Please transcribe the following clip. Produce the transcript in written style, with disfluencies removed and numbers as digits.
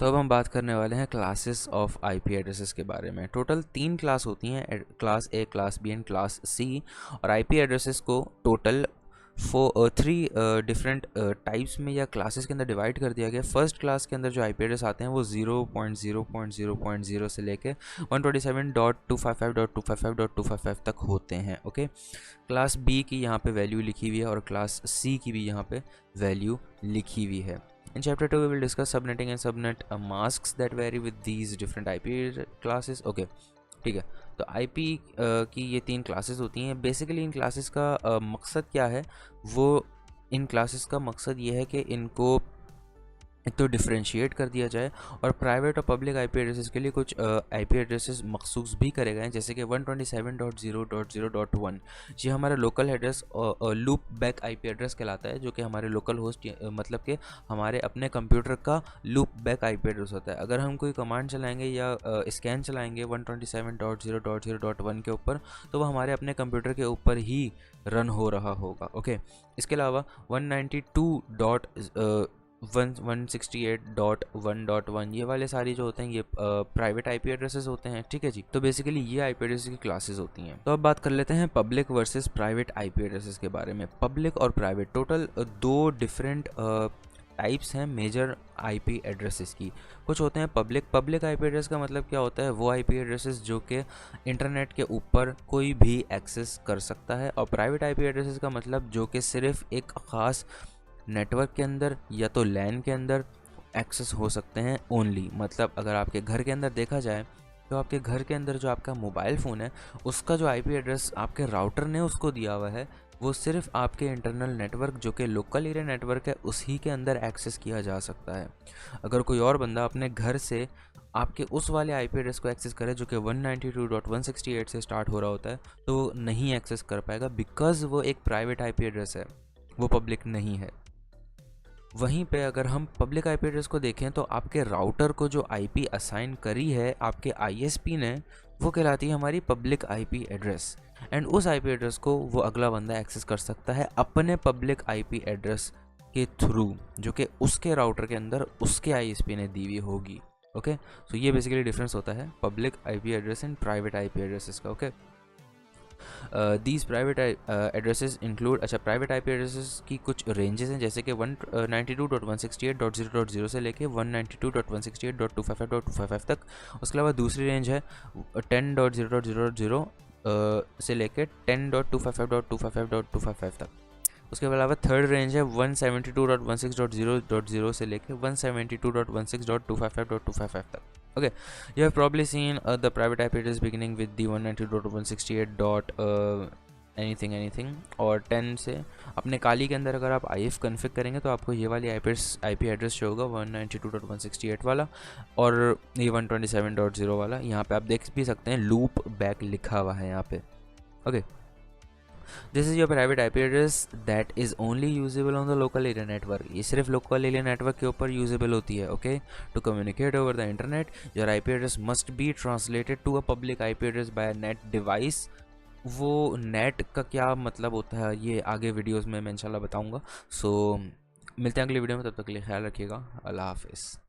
तो अब हम बात करने वाले हैं क्लासेस ऑफ आईपी एड्रेसेस के बारे में। टोटल 3 क्लास होती हैं, class A, class B and class C. और आईपी एड्रेसेस को टोटल 3 डिफरेंट टाइप्स में या क्लासेस के अंदर डिवाइड कर दिया गया। फर्स्ट क्लास के अंदर जो आईपी एड्रेस आते हैं वो 0.0.0.0 से लेके 127.255.255.255 तक होते हैं। ओके, क्लास बी की यहाँ पे वैल्यू लिखी हुई है और क्लास सी की भी यहाँ पे वैल्यू लिखी हुई है। In chapter 2, we will discuss subnetting and subnet masks that vary with these different IP classes. Okay, ठीक है। तो IP की ये 3 क्लासेस होती हैं। बेसिकली इन क्लासेस का मकसद क्या है? वो इन क्लासेस का मकसद ये है कि इनको एक तो डिफ्रेंशिएट कर दिया जाए और प्राइवेट और पब्लिक आईपी एड्रेसेस के लिए कुछ आईपी एड्रेसेस मखसूस भी करे गए हैं, जैसे कि 127.0.0.1 ये हमारा local address loop back IP address कहलाता है, जो कि हमारे लोकल होस्ट मतलब कि हमारे अपने कंप्यूटर का लूप बैक आईपी एड्रेस होता है। अगर हम कोई कमांड चलाएंगे या स्कैन चलाएंगे 127.0.0.1 के ऊपर, तो वो हमारे अपने कंप्यूटर के ऊपर ही रन हो रहा होगा। ओके, इसके अलावा 192.168.1.1 ये वाले सारी जो होते हैं ये प्राइवेट आईपी एड्रेसेस होते हैं। ठीक है जी, तो बेसिकली ये आईपी एड्रेसेस की क्लासेस होती हैं। तो अब बात कर लेते हैं public versus private IP addresses के बारे में। पब्लिक और प्राइवेट टोटल 2 डिफरेंट टाइप्स हैं मेजर आईपी एड्रेसेस की। कुछ होते हैं पब्लिक आईपी एड्रेस का मतलब क्या होता है? वो आईपी एड्रेसेस जो कि इंटरनेट के ऊपर कोई भी एक्सेस कर सकता है। और प्राइवेट आईपी एड्रेसेस का मतलब जो कि सिर्फ एक ख़ास नेटवर्क के अंदर या तो लैन के अंदर एक्सेस हो सकते हैं ओनली। मतलब अगर आपके घर के अंदर देखा जाए तो आपके घर के अंदर जो आपका मोबाइल फ़ोन है उसका जो आईपी एड्रेस आपके राउटर ने उसको दिया हुआ है वो सिर्फ आपके इंटरनल नेटवर्क जो कि लोकल एरिया नेटवर्क है उसी के अंदर एक्सेस किया जा सकता है। अगर कोई और बंदा अपने घर से आपके उस वाले आईपी एड्रेस को एक्सेस करे जो कि 192.168 से स्टार्ट हो रहा होता है तो वो नहीं एक्सेस कर पाएगा, बिकॉज़ वो एक प्राइवेट आईपी एड्रेस है, वो पब्लिक नहीं है। वहीं पे अगर हम पब्लिक आईपी एड्रेस को देखें तो आपके राउटर को जो आईपी असाइन करी है आपके आईएसपी ने वो कहलाती है हमारी पब्लिक आईपी एड्रेस। एंड उस आईपी एड्रेस को वो अगला बंदा एक्सेस कर सकता है अपने पब्लिक आईपी एड्रेस के थ्रू, जो कि उसके राउटर के अंदर उसके आईएसपी ने दी हुई होगी। ओके, सो ये बेसिकली डिफरेंस होता है public IP address and private IP addresses का। Okay, these private addresses include, अच्छा प्राइवेट आईपी एड्रेसेस की कुछ रेंजेस हैं, जैसे कि 192.168.0.0 से लेके 192.168.255.255 तक। उसके अलावा दूसरी रेंज है 10.0.0.0 से लेके 10.255.255.255 तक। उसके अलावा थर्ड रेंज है 172.16.0.0 से लेके 172.16.255.255 तक। Okay, you have probably seen the private IP address beginning with the 192.168. anything और 10 से अपने काली के अंदर अगर आप IF कन्फिग करेंगे तो आपको ये वाली IP एड्रेस शो होगा 192.168 वाला और ये 127.0 वाला। यहाँ पे आप देख भी सकते हैं लूप बैक लिखा हुआ है यहाँ पे। Okay, this is your private IP address that is only usable on the local area network. ये सिर्फ लोकल एरिया नेटवर्क के ऊपर यूजेबल होती है। Okay, to communicate over the internet your IP address must be translated to a public IP address by net device. वो net का क्या मतलब होता है ये आगे वीडियोज़ में मैं इंशाल्लाह बताऊँगा। सो मिलते हैं अगली वीडियो में, तब तक के लिए ख्याल रखिएगा। अल्लाह हाफिज़।